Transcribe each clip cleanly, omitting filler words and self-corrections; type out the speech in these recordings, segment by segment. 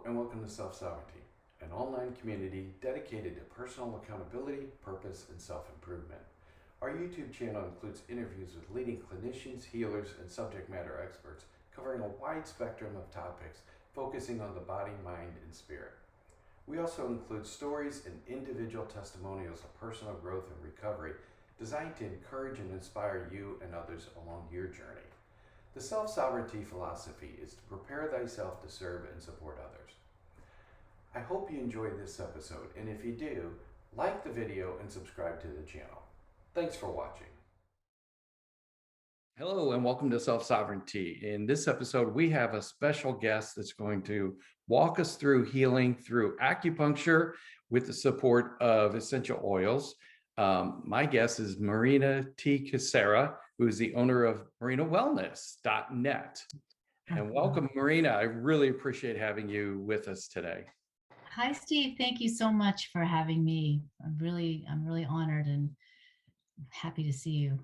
and welcome to Self-Sovereignty, an online community dedicated to personal accountability, purpose, and self-improvement. Our YouTube channel includes interviews with leading clinicians, healers, and subject matter experts, covering a wide spectrum of topics, focusing on the body, mind, and spirit. We also include stories and individual testimonials of personal growth and recovery, designed to encourage and inspire you and others along your journey. The self-sovereignty philosophy is to prepare thyself to serve and support others. I hope you enjoyed this episode, and if you do, like the video and subscribe to the channel. Thanks for watching. Hello, and welcome to Self-Sovereignty. In this episode, we have a special guest that's going to walk us through healing through acupuncture with the support of essential oils. My guest is Merina Ty-Kisera, who is the owner of MerinaWellness.net. And welcome, Merina. I really appreciate having you with us today. Hi, Steve. Thank you so much for having me. I'm really honored and happy to see you.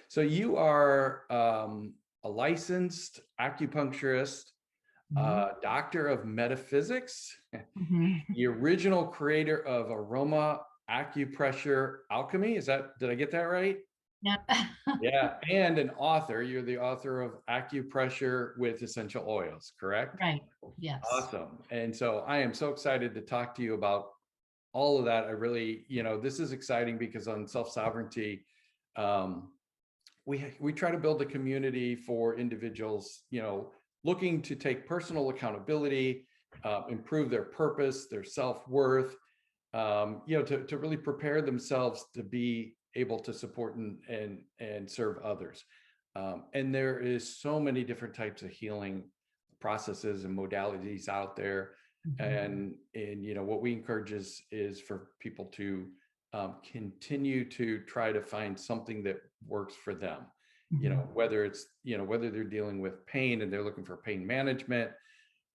So you are a licensed acupuncturist, doctor of metaphysics, the original creator of Aroma, Acupressure, Alchemy. Did I get that right? Yep. Yeah, and an author. You're the author of Acupressure with Essential Oils, correct? Right. Yes. Awesome. And so I am so excited to talk to you about all of that. I really, this is exciting because on Self-Sovereignty, we try to build a community for individuals, looking to take personal accountability, improve their purpose, their self-worth, to really prepare themselves to be able to support and serve others. And there is so many different types of healing processes and modalities out there. And what we encourage is for people to continue to try to find something that works for them. Whether it's, whether they're dealing with pain and they're looking for pain management,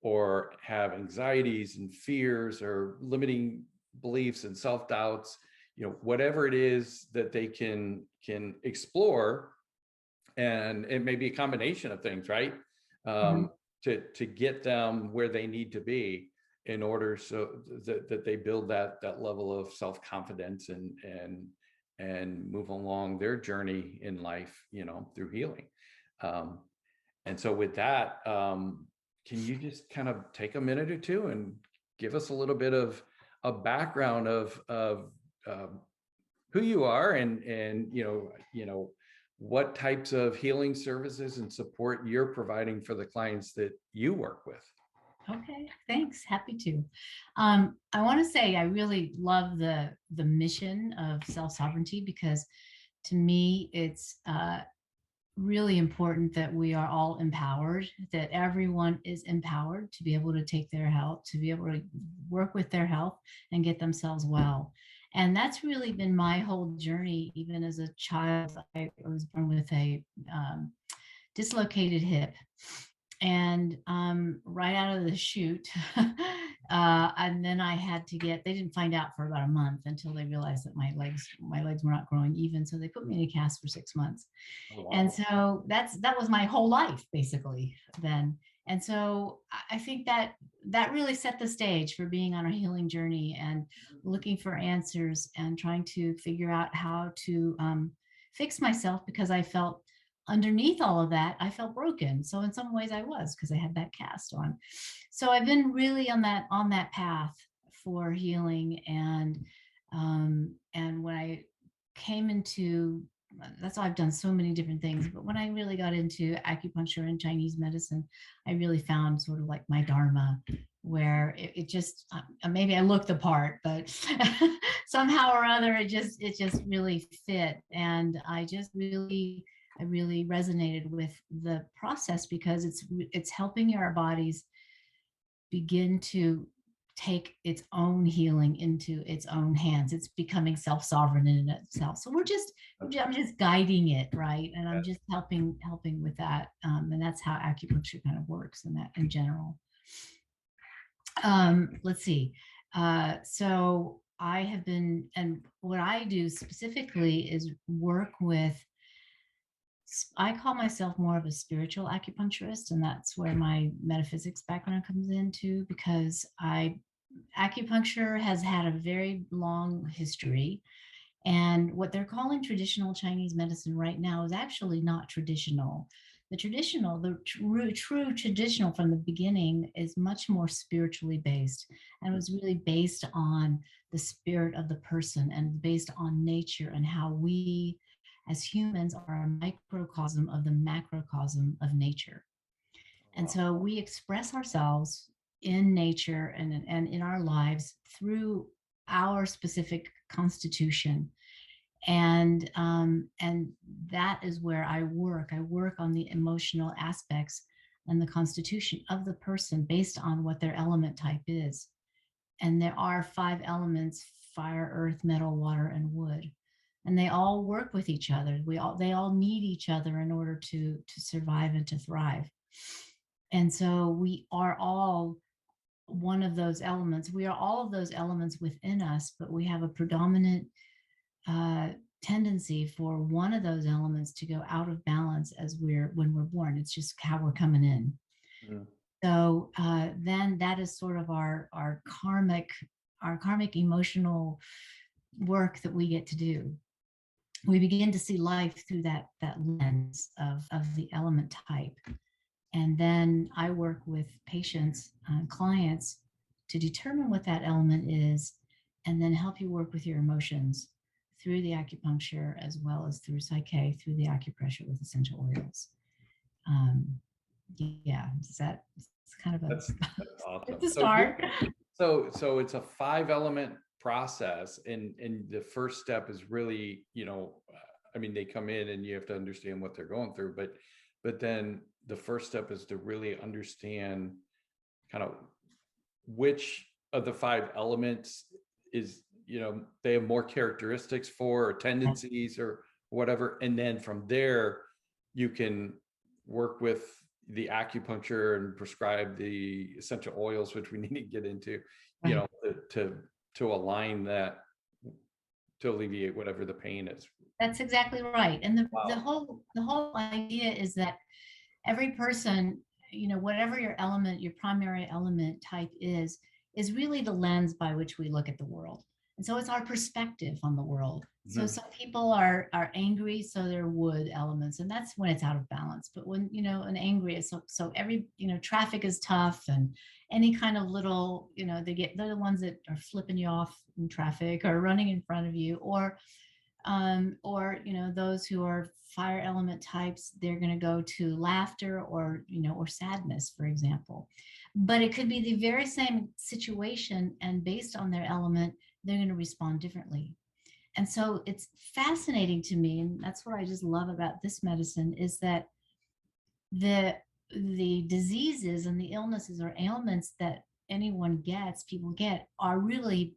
or have anxieties and fears or limiting beliefs and self-doubts, whatever it is that they can explore. And it may be a combination of things, right? To get them where they need to be in order so that they build that level of self-confidence and move along their journey in life, through healing. And so with that, can you just kind of take a minute or two and give us a little bit of a background of who you are and what types of healing services and support you're providing for the clients that you work with? Okay, thanks. Happy to. I want to say I really love the mission of self-sovereignty, because to me it's really important that we are all empowered, that everyone is empowered to be able to take their health, to be able to work with their health and get themselves well. And that's really been my whole journey. Even as a child, I was born with a dislocated hip. And right out of the chute, and then I had to they didn't find out for about a month until they realized that my legs were not growing even. So they put me in a cast for 6 months. Oh, wow. And so that was my whole life basically then. And so I think that really set the stage for being on a healing journey and looking for answers and trying to figure out how to fix myself, because I felt underneath all of that, I felt broken. So in some ways I was, because I had that cast on. So I've been really on that path for healing. And when I came into, that's why I've done so many different things. But when I really got into acupuncture and Chinese medicine, I really found sort of like my dharma, where it just, maybe I looked the part, but somehow or other, it just really fit. And I really resonated with the process, because it's helping our bodies begin to take its own healing into its own hands. It's becoming self-sovereign in itself. So I'm just guiding it, right? And I'm just helping with that. And that's how acupuncture kind of works in general. Let's see. So I have been, and what I do specifically is work with I call myself more of a spiritual acupuncturist, and that's where my metaphysics background comes into, because acupuncture has had a very long history. And what they're calling traditional Chinese medicine right now is actually not traditional. The true traditional from the beginning is much more spiritually based, and was really based on the spirit of the person and based on nature and how we as humans are a microcosm of the macrocosm of nature. And Wow. so we express ourselves in nature and in our lives through our specific constitution. And that is where I work. I work on the emotional aspects and the constitution of the person based on what their element type is. And there are 5 elements: fire, earth, metal, water, and wood. And they all work with each other. They all need each other in order to survive and to thrive. And so we are all one of those elements. We are all of those elements within us, but we have a predominant uh, tendency for one of those elements to go out of balance when we're born. It's just how we're coming in. Mm. So then that is sort of our karmic emotional work that we get to do. We begin to see life through that lens of the element type. And then I work with patients, clients, to determine what that element is, and then help you work with your emotions through the acupuncture as well as through psych-k, through the acupressure with essential oils. Um, yeah, it's kind of That's it's awesome. a start. So it's a 5 element process, and the first step is really, I mean, they come in and you have to understand what they're going through, but then the first step is to really understand kind of which of the 5 elements is, they have more characteristics for, or tendencies or whatever. And then from there, you can work with the acupuncture and prescribe the essential oils, which we need to get into, Right. to align that, to alleviate whatever the pain is. That's exactly right. And Wow. the whole idea is that every person, whatever your element, your primary element type is really the lens by which we look at the world. And so it's our perspective on the world. So Mhm. some people are angry, so they're wood elements, and that's when it's out of balance. But when, an angry is so every, traffic is tough, and any kind of little, they're the ones that are flipping you off in traffic or running in front of you, or those who are fire element types, they're going to go to laughter or sadness, for example. But it could be the very same situation, and based on their element, they're going to respond differently. And so it's fascinating to me, and that's what I just love about this medicine, is that the the diseases and the illnesses or ailments that people get, are really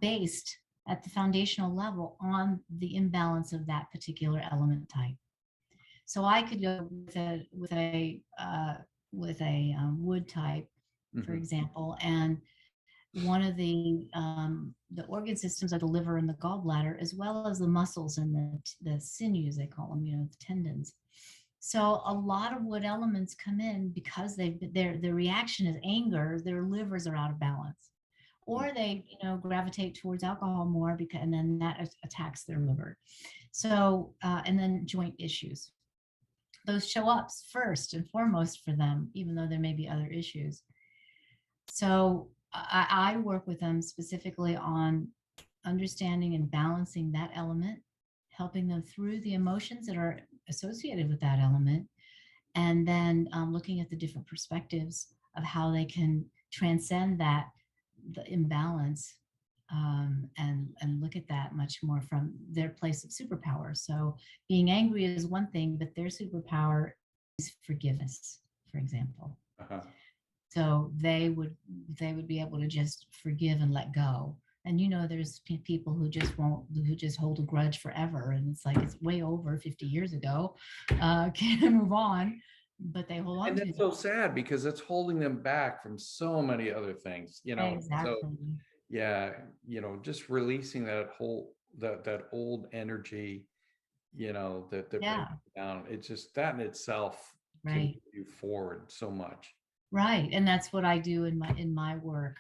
based at the foundational level on the imbalance of that particular element type. So I could go with a wood type, for Mhm. example, and one of the organ systems are the liver and the gallbladder, as well as the muscles and the sinews, they call them, the tendons. So a lot of wood elements come in because their reaction is anger. Their livers are out of balance, or they gravitate towards alcohol more, and then that attacks their liver. So and then joint issues, those show up first and foremost for them, even though there may be other issues. So I work with them specifically on understanding and balancing that element, helping them through the emotions that are associated with that element, and then looking at the different perspectives of how they can transcend the imbalance, and look at that much more from their place of superpower. So being angry is one thing, but their superpower is forgiveness, for example. Uh-huh. So they would be able to just forgive and let go. And there's people who just hold a grudge forever, and it's like it's way over 50 years ago. Can't move on, but they hold on And to that's that. so sad because it's holding them back from so many other things, so Exactly. yeah, just releasing that whole, that old energy, that brings Yeah. you down. It's just that in itself can Right. move you forward so much. Right. And that's what I do in my work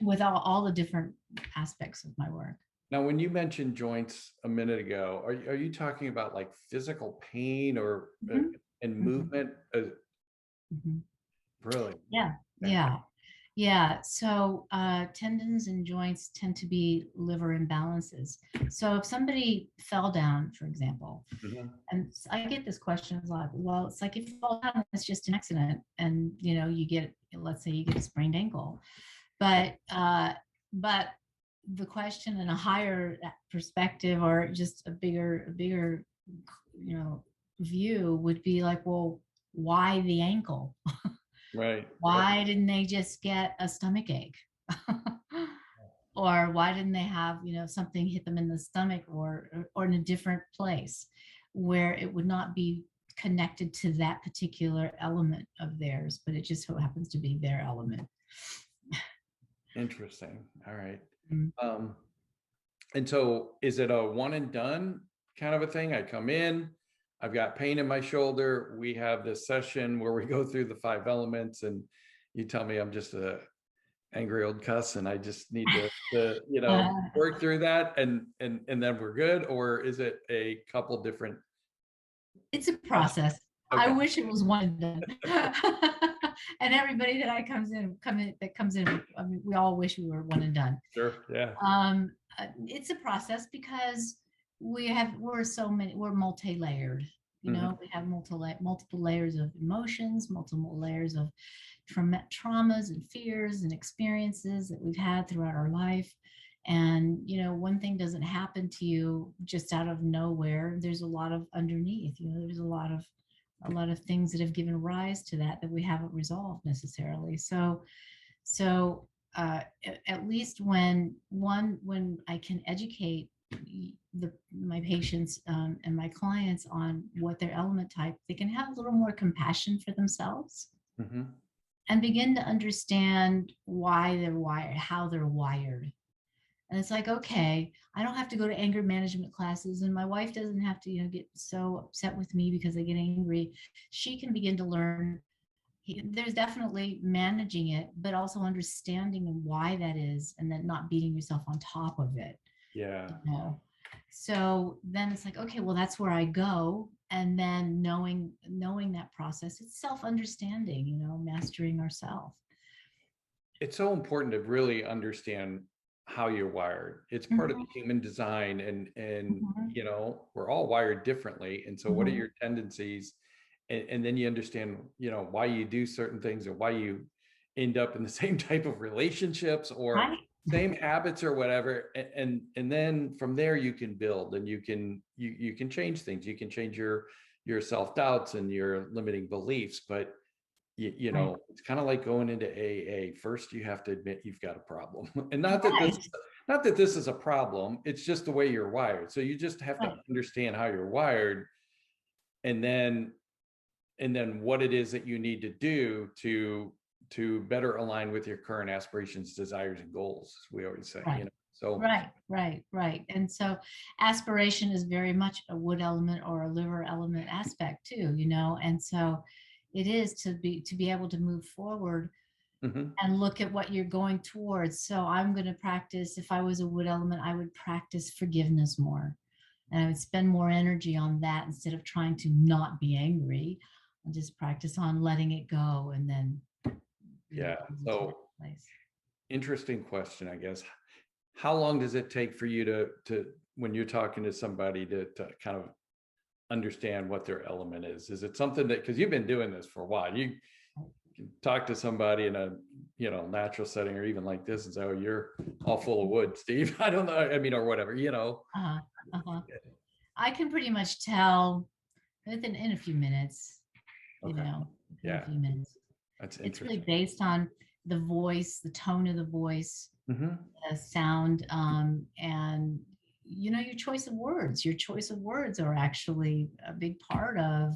with all the different aspects of my work. Now, when you mentioned joints a minute ago, are you talking about like physical pain or Mhm, and mhm, movement? mhm. Really? Yeah. Okay. Yeah. Yeah. So tendons and joints tend to be liver imbalances. So if somebody fell down, for example, Mhm. and I get this question a lot. Well, it's like if you fall down, it's just an accident, and you get, let's say, you get a sprained ankle, but the question in a higher perspective, or just a bigger, you know, view would be like, well, why the ankle? Right. Why didn't they just get a stomach ache? Or why didn't they have, something hit them in the stomach, or in a different place where it would not be connected to that particular element of theirs, but it just so happens to be their element. Interesting. All right. Mm. Um, and so is it a one and done kind of a thing? I come in, I've got pain in my shoulder. We have this session where we go through the 5 elements, and you tell me I'm just a angry old cuss and I just need to Uh, work through that, and then we're good? Or is it a couple different it's a sessions? process. I Okay. wish it was one and done. And everybody that that comes in, I mean, we all wish we were one and done. Sure. Yeah. It's a process because we're multi-layered. Hmm. We have multiple layers of emotions, multiple layers of traumas and fears and experiences that we've had throughout our life. And one thing doesn't happen to you just out of nowhere. There's a lot of underneath. There's a lot of things that have given rise to that we haven't resolved necessarily. So at least when I can educate my patients, and my clients on what their element type, they can have a little more compassion for themselves Hmm. and begin to understand why they're wired, how they're wired. And it's like, okay, I don't have to go to anger management classes, and my wife doesn't have to, get so upset with me because I get angry. She can begin to learn. There's definitely managing it, but also understanding why that is, and then not beating yourself on top of it. Yeah. you know so then it's like, okay, well, that's where I go. And then knowing that process, it's self-understanding, mastering ourselves. It's so important to really understand how you're wired. It's part of the Mhm, human design, and mhm, we're all wired differently. And so what are mhm. your tendencies? And then you understand, why you do certain things, or why you end up in the same type of relationships or Right. same habits or whatever. And then from there you can build, and you can change things. You can change your self-doubts and your limiting beliefs. But Right. it's kind of like going into AA. First, you have to admit you've got a problem. And Right. not that this is a problem, it's just the way you're wired. So you just have to Right. understand how you're wired, and then what it is that you need to do to better align with your current aspirations, desires, and goals, as we always say. Right. So Right. And so aspiration is very much a wood element or a liver element aspect too, and so it is to be able to move forward mhm. and look at what you're going towards. So I'm going to practice, if I was a wood element, I would practice forgiveness more. And I would spend more energy on that instead of trying to not be angry. I'll just practice on letting it go, and then Yeah. goes into So that place. interesting question, I guess. How long does it take for you to when you're talking to somebody to kind of understand what their element is? Is it something that, because you've been doing this for a while, you can talk to somebody in a natural setting, or even like this, and say, oh, you're all full of wood, Steve. I don't know, I mean, or whatever. Uh-huh. Uh-huh. I can pretty much tell in a few minutes, Okay. within a Yeah, few minutes. that's It's really interesting. based on the voice, the tone of the voice, Hmm. the sound, and your choice of words. Your choice of words are actually a big part of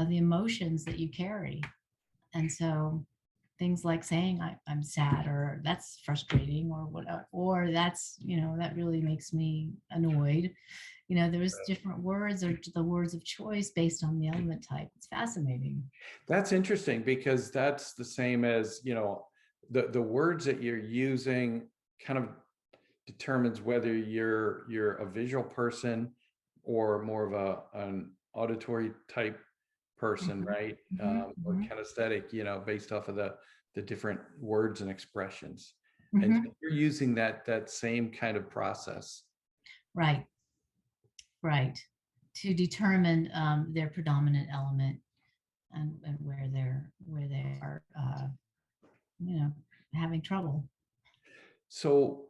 the emotions that you carry. And so things like saying I'm sad, or that's frustrating, or what, or that's, that really makes me annoyed. There's different words, or the words of choice based on the element type. It's fascinating. That's interesting, because that's the same as, the words that you're using kind of determines whether you're a visual person or more of an auditory type person, right? Or kinesthetic, based off of the different words and expressions. And so you're using that same kind of process. Right, right. To determine their predominant element, and where they are, having trouble. So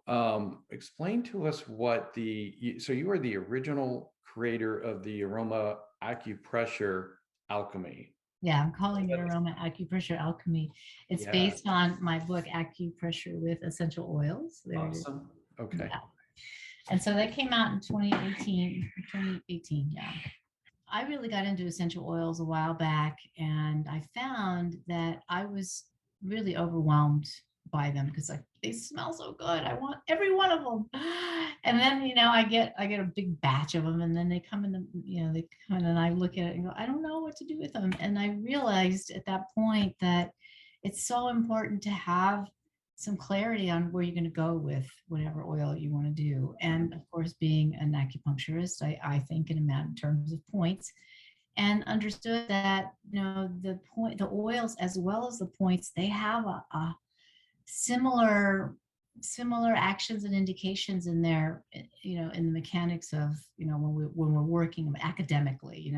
explain to us what so you are the original creator of the Aroma acupressure alchemy. Yeah, I'm calling it Aroma Acupressure Alchemy. It's based on my book, Acupressure with Essential Oils. Awesome. Okay. Yeah. And so that came out in 2018. Yeah. I really got into essential oils a while back, and I found that I was really overwhelmed by them, because they smell so good. I want every one of them. And then, I get a big batch of them, and then they come in, they come in, and I look at it and go, I don't know what to do with them. And I realized at that point that it's so important to have some clarity on where you're going to go with whatever oil you want to do. And of course, being an acupuncturist, I think in terms of points, and understood that, the oils as well as the points, they have a similar actions and indications in there, in the mechanics of, when we're working academically,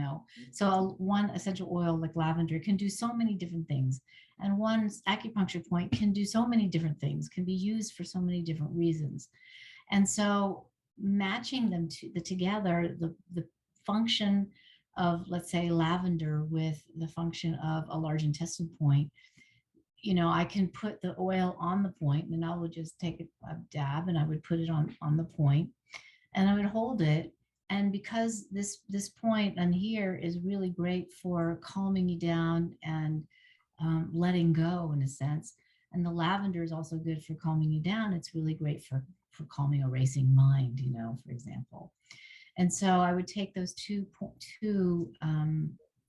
so one essential oil like lavender can do so many different things, and one acupuncture point can do so many different things, can be used for so many different reasons. And so matching them together, the function of, let's say, lavender with the function of a large intestine point, I can put the oil on the point, and I would just take a dab, and I would put it on the point, and I would hold it. And because this point on here is really great for calming you down and letting go, in a sense, and the lavender is also good for calming you down. It's really great for calming a racing mind, for example. And so I would take those two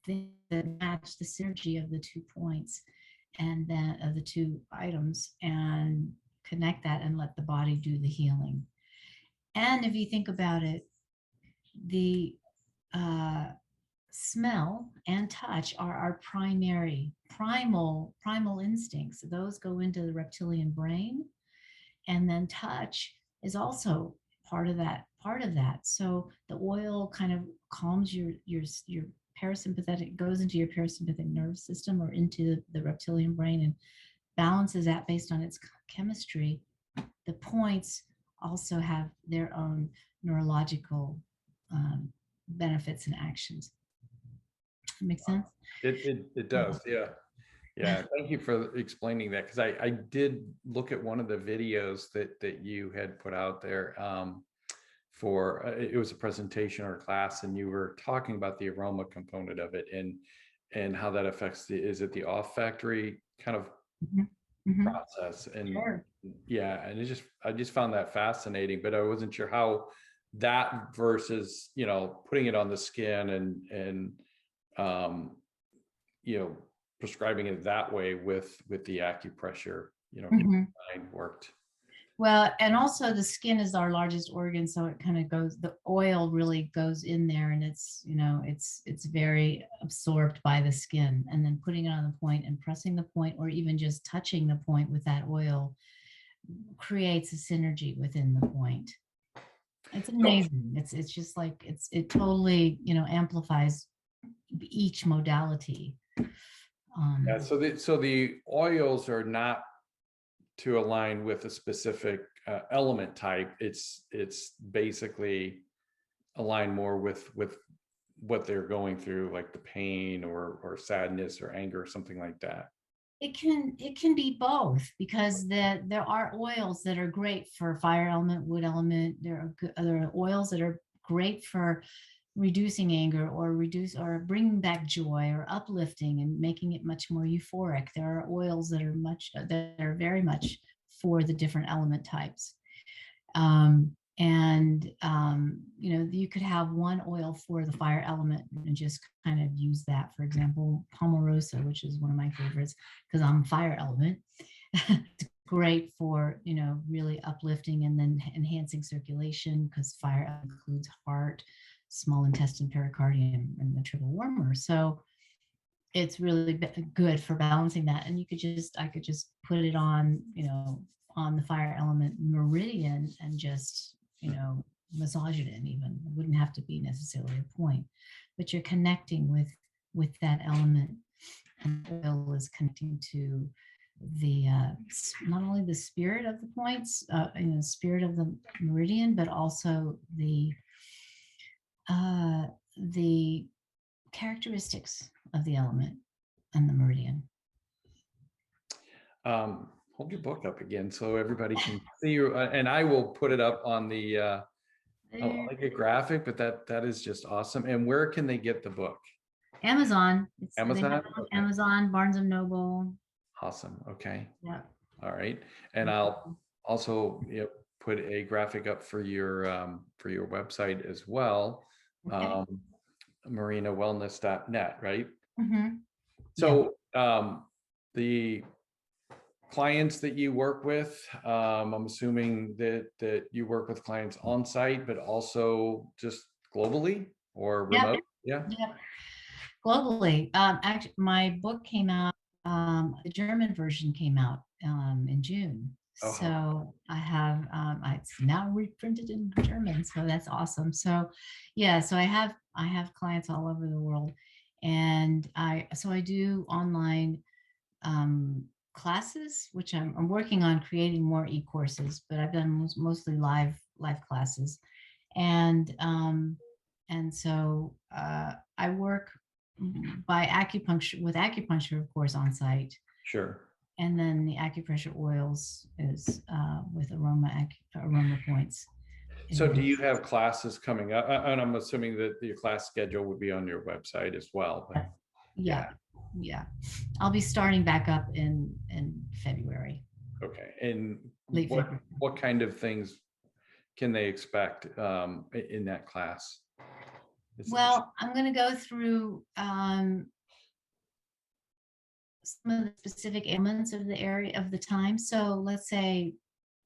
things that match the synergy of the 2 points, and then of the 2 items, and connect that and let the body do the healing. And if you think about it, the smell and touch are our primal instincts. Those go into the reptilian brain, and then touch is also part of that. So the oil kind of calms your parasympathetic, goes into your parasympathetic nervous system, or into the reptilian brain, and balances that based on its chemistry. The points also have their own neurological benefits and actions. Make sense? It does. Yeah. Yeah. Thank you for explaining that, because I did look at one of the videos that you had put out there. For it was a presentation or a class, and you were talking about the aroma component of it, and how that affects is it the olfactory kind of process. And yeah, and I just found that fascinating, but I wasn't sure how that versus, putting it on the skin and prescribing it that way with the acupressure, worked. Well, and also the skin is our largest organ, so it kind of goes, the oil really goes in there, and it's, it's very absorbed by the skin. And then putting it on the point and pressing the point, or even just touching the point with that oil, creates a synergy within the point. It's amazing. It's just like, it totally, amplifies each modality. Yeah, so the oils are not to align with a specific element type. It's basically align more with what they're going through, like the pain or sadness or anger or something like that. It can be both, because there are oils that are great for fire element, wood element. There are oils that are great for reducing anger or bringing back joy or uplifting and making it much more euphoric. There are oils that are very much for the different element types. You know, you could have one oil for the fire element and just kind of use that. For example, Palmarosa, which is one of my favorites because I'm fire element. It's great for, you know, really uplifting and then enhancing circulation because fire includes heart, small intestine, pericardium, and the triple warmer. So it's really good for balancing that. And I could just put it on, you know, on the fire element meridian and just, you know, massage it in. Even it wouldn't have to be necessarily a point, but you're connecting with that element, and oil is connecting to the not only the spirit of the points, you know, spirit of the meridian, but also the characteristics of the element and the meridian. Hold your book up again so everybody can see you, and I will put it up on the like a graphic, but that is just awesome. And where can they get the book? Amazon. Amazon? Okay. Amazon, Barnes and Noble. Awesome. Okay. Yeah. All right. And I'll also put a graphic up for your website as well. Okay. MerinaWellness.net, right? Mm-hmm. So the clients that you work with, I'm assuming that you work with clients on site, but also just globally or remote. Yeah. Globally. Actually, my book came out, the German version came out in June. So I have, it's now reprinted in German. So that's awesome. So yeah, so I have clients all over the world, and I do online classes, which I'm working on creating more e-courses, but I've done mostly live classes. And so I work by acupuncture, of course, on site. Sure. And then the acupressure oils is with Aroma points. So do you have classes coming up? And I'm assuming that your class schedule would be on your website as well. But yeah. I'll be starting back up in February. Okay. And February. What kind of things can they expect in that class? Well, I'm going to go through some of the specific ailments of the area of the time. So let's say,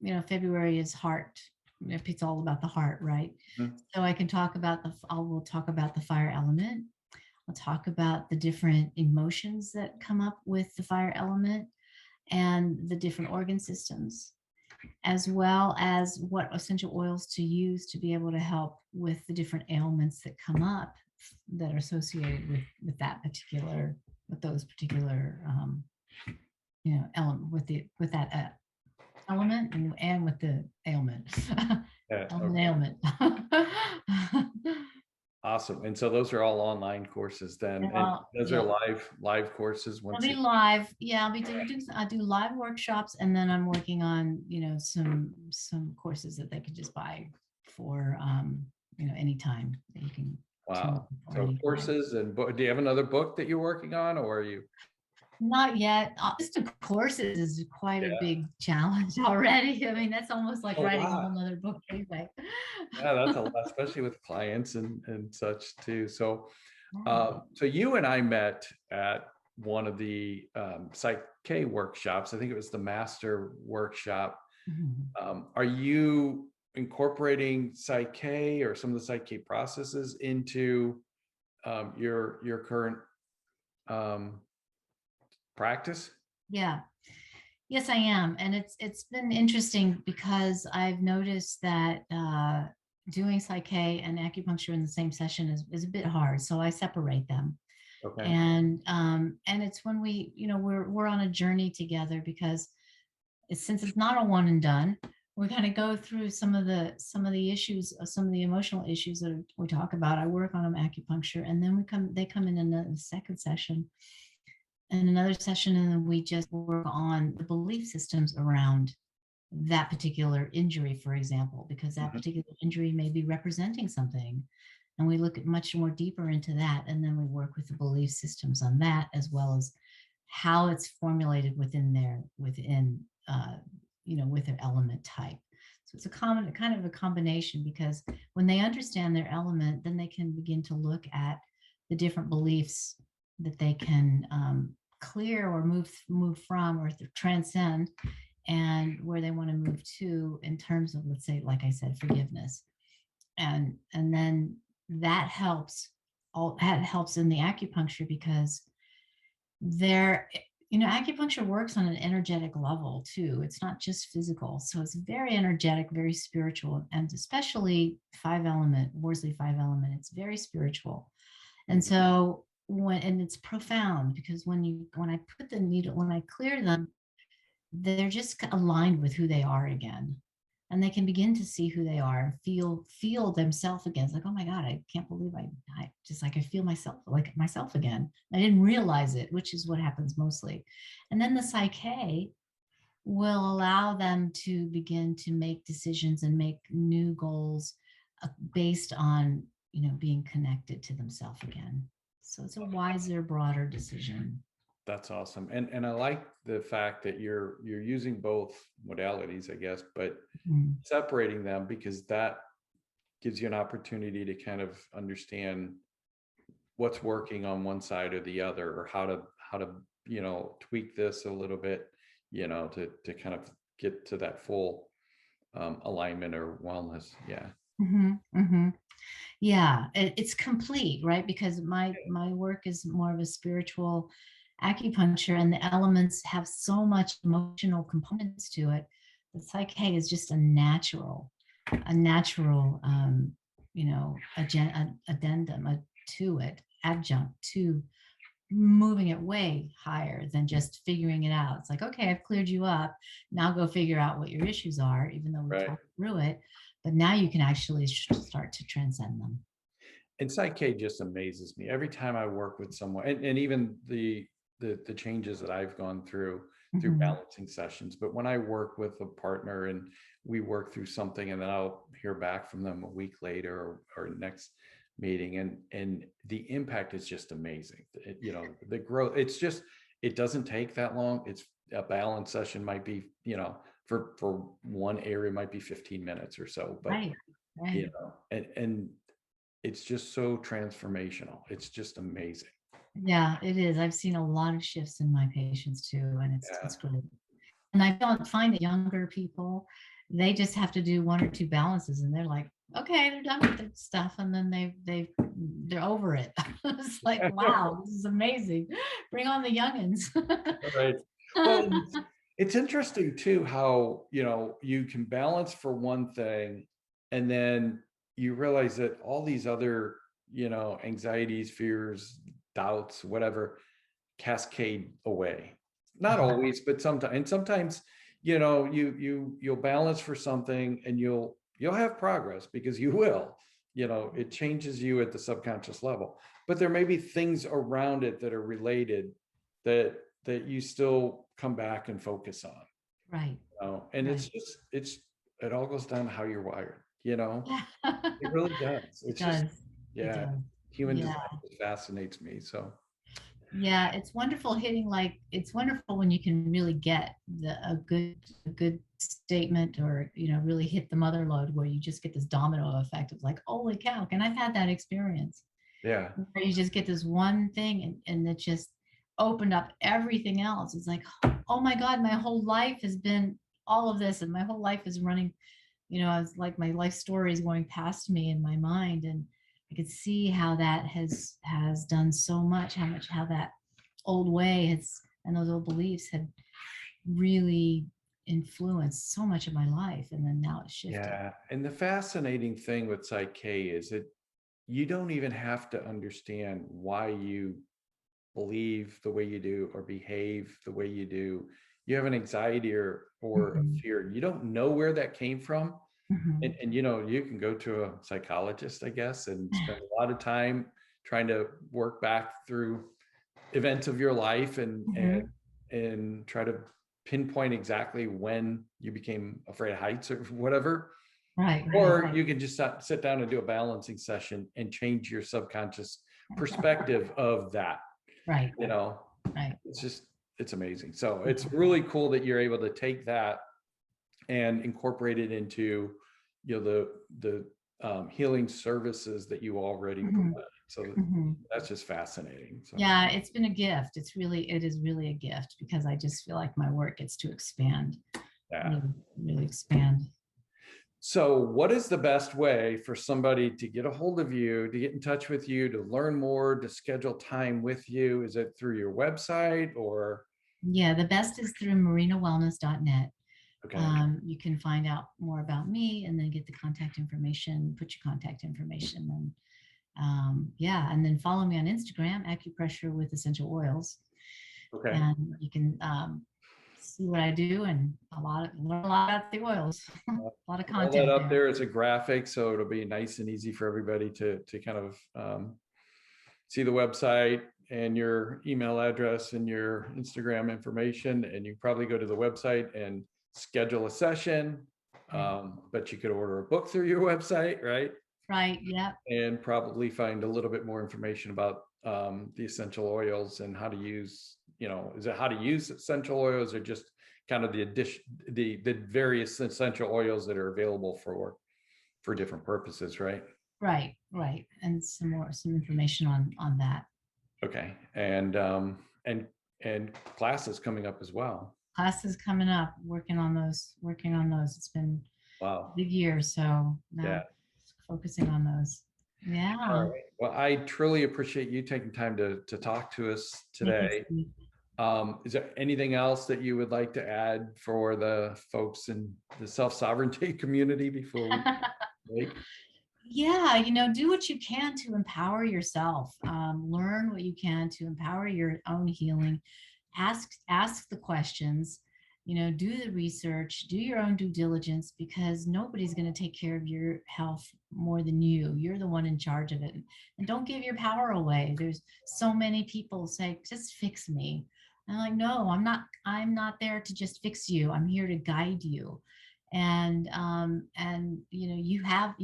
you know, February is heart. It's all about the heart, right? Mm-hmm. So I can talk about we'll talk about the fire element. I'll talk about the different emotions that come up with the fire element and the different organ systems, as well as what essential oils to use to be able to help with the different ailments that come up that are associated with those particular you know, element, with that element and with the ailment. Ailment. Awesome. And so those are all online courses then, and those are live courses. I'll be live. Yeah, I do live workshops, and then I'm working on, you know, some courses that they could just buy for you know, anytime that you can. Wow. So courses and do you have another book that you're working on, or are you? Not yet. Just the courses is quite a big challenge already. I mean, that's almost like writing a whole nother book anyway. Yeah, that's a lot, especially with clients and such too. So, so you and I met at one of the psych-k workshops. I think it was the master workshop. Mm-hmm. Are you incorporating psych-k or some of the psych-k processes into your current practice? Yeah. Yes, I am. And it's been interesting because I've noticed that doing psych-k and acupuncture in the same session is a bit hard. So I separate them. Okay. And it's when we, you know, we're on a journey together, because since it's not a one and done, we're going to go through some of the issues, some of the emotional issues that we talk about. I work on them acupuncture, and then they come in the second session and another session, and then we just work on the belief systems around that particular injury, for example, because that particular injury may be representing something. And we look at much more deeper into that. And then we work with the belief systems on that, as well as how it's formulated within with their element type. So it's a kind of a combination, because when they understand their element, then they can begin to look at the different beliefs that they can clear or move from or transcend, and where they want to move to in terms of, let's say, like I said, forgiveness. And then that helps in the acupuncture, because acupuncture works on an energetic level too. It's not just physical. So it's very energetic, very spiritual, and especially Worsley 5 element, it's very spiritual. And so it's profound, because when I put the needle, when I clear them, they're just aligned with who they are again. And they can begin to see who they are, feel themselves again. It's like, oh my God, I can't believe I feel myself again. I didn't realize it, which is what happens mostly. And then the psych-k will allow them to begin to make decisions and make new goals based on, being connected to themselves again. So it's a wiser, broader decision. That's awesome. And I like the fact that you're using both modalities, I guess, but separating them, because that gives you an opportunity to kind of understand what's working on one side or the other, or how to tweak this a little bit, to kind of get to that full alignment or wellness. Yeah. Yeah, it's complete, right? Because my work is more of a spiritual acupuncture, and the elements have so much emotional components to it. The psych-k is just a natural addendum to it, adjunct to moving it way higher than just figuring it out. It's like, okay, I've cleared you up. Now go figure out what your issues are, even though we talked through it. But now you can actually start to transcend them. And psych-k just amazes me every time I work with someone, and even the changes that I've gone through balancing sessions. But when I work with a partner and we work through something, and then I'll hear back from them a week later or next meeting, and the impact is just amazing. The growth, it doesn't take that long. It's a balance session might be, for one area might be 15 minutes or so, but right. And it's just so transformational. It's just amazing. Yeah, it is. I've seen a lot of shifts in my patients too, and it's great. And I don't find that younger people, they just have to do 1 or 2 balances, and they're like, okay, they're done with their stuff, and then they're over it. It's like, wow, this is amazing. Bring on the youngins. Right. Well, it's interesting too how you can balance for one thing, and then you realize that all these other anxieties, fears, doubts, whatever, cascade away. Not always, but sometimes. And sometimes you'll balance for something, and you'll have progress, because you will. It changes you at the subconscious level, but there may be things around it that are related that you still come back and focus on. Right. And it all goes down to how you're wired. It really does. It's just, human design fascinates me. So yeah, it's wonderful it's wonderful when you can really get a good statement, or really hit the mother lode, where you just get this domino effect of like, holy cow. And I've had that experience. Yeah. Where you just get this one thing, and it just opened up everything else. It's like, oh my God, my whole life has been all of this, and my whole life is running, it's like my life story is going past me in my mind. And I could see how that has done so much, how that old way and those old beliefs had really influenced so much of my life. And then now it's shifted. Yeah. And the fascinating thing with psych-k is that you don't even have to understand why you believe the way you do or behave the way you do. You have an anxiety or a fear. You don't know where that came from. And you can go to a psychologist, I guess, and spend a lot of time trying to work back through events of your life and try to pinpoint exactly when you became afraid of heights or whatever. Right, Or right. you can just sit down and do a balancing session and change your subconscious perspective of that. Right, You know, right. it's amazing. So it's really cool that you're able to take that and incorporate it into, the healing services that you already Mhm, provide. So mhm. that's just fascinating. So Yeah, it's been a gift. It is really a gift because I just feel like my work gets to expand, yeah. really, really expand. So what is the best way for somebody to get a hold of you, to get in touch with you, to learn more, to schedule time with you? Is it through your website or? Yeah, the best is through marinawellness.net. Okay. You can find out more about me and then get the contact information, put your contact information, and yeah, and then follow me on Instagram, Acupressure with Essential Oils, Okay. and you can see what I do and learn a lot about the oils. A lot of Put all that content up there. there as a graphic, so it'll be nice and easy for everybody to kind of see the website and your email address and your Instagram information, and you probably go to the website and schedule a session. Right. But you could order a book through your website, right? Right. Yep. And probably find a little bit more information about the essential oils and how to use, is it how to use essential oils, or just kind of the addition, the various essential oils that are available for different purposes, right? Right. Right. And some information on that. Okay. And classes coming up as well. Classes coming up. Working on those. Working on those. It's been Wow. a big year, so Yeah. now focusing on those. All Yeah. right. Well, I truly appreciate you taking time to talk to us Thank you, today. Steve. Is there anything else that you would like to add for the folks in the self-sovereignty community before we break? Yeah, do what you can to empower yourself. Learn what you can to empower your own healing. Ask the questions. Do the research. Do your own due diligence because nobody's going to take care of your health more than you. You're the one in charge of it, and don't give your power away. There's so many people say, "Just fix me." I'm like, no, I'm not. I'm not there to just fix you. I'm here to guide you, and you have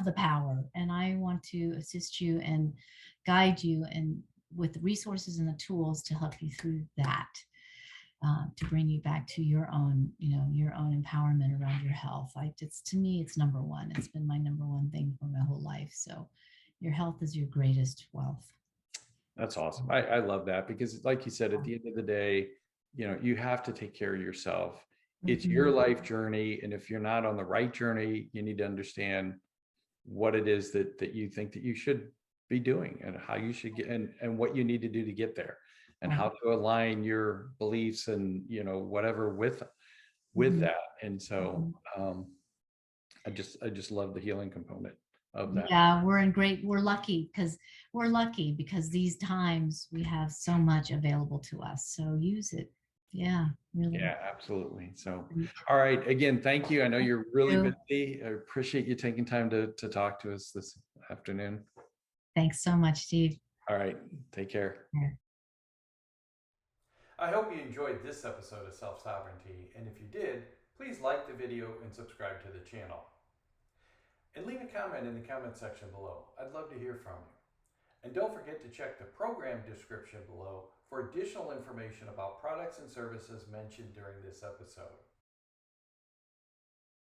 the power, and I want to assist you and guide you and with the resources and the tools to help you through that, to bring you back to your own empowerment around your health. It's, to me, it's number one. It's been my number one thing for my whole life. So your health is your greatest wealth. That's awesome. I love that because, like you said, at the end of the day, you have to take care of yourself. It's your Mhm. life journey. And if you're not on the right journey, you need to understand what it is that you think that you should be doing, and how you should get, and what you need to do to get there, and Right. how to align your beliefs and whatever with Mhm. that. And so Mhm. I just love the healing component of that. Yeah, we're lucky because these times we have so much available to us. So use it. Yeah, really. Yeah, absolutely. So, Thank all right. Again, thank you. I know you're really you. busy. I appreciate you taking time to talk to us this afternoon. Thanks so much, Steve. All right. Take care. Yeah. I hope you enjoyed this episode of Self Sovereignty. And if you did, please like the video and subscribe to the channel. And leave a comment in the comment section below. I'd love to hear from you. And don't forget to check the program description below for additional information about products and services mentioned during this episode.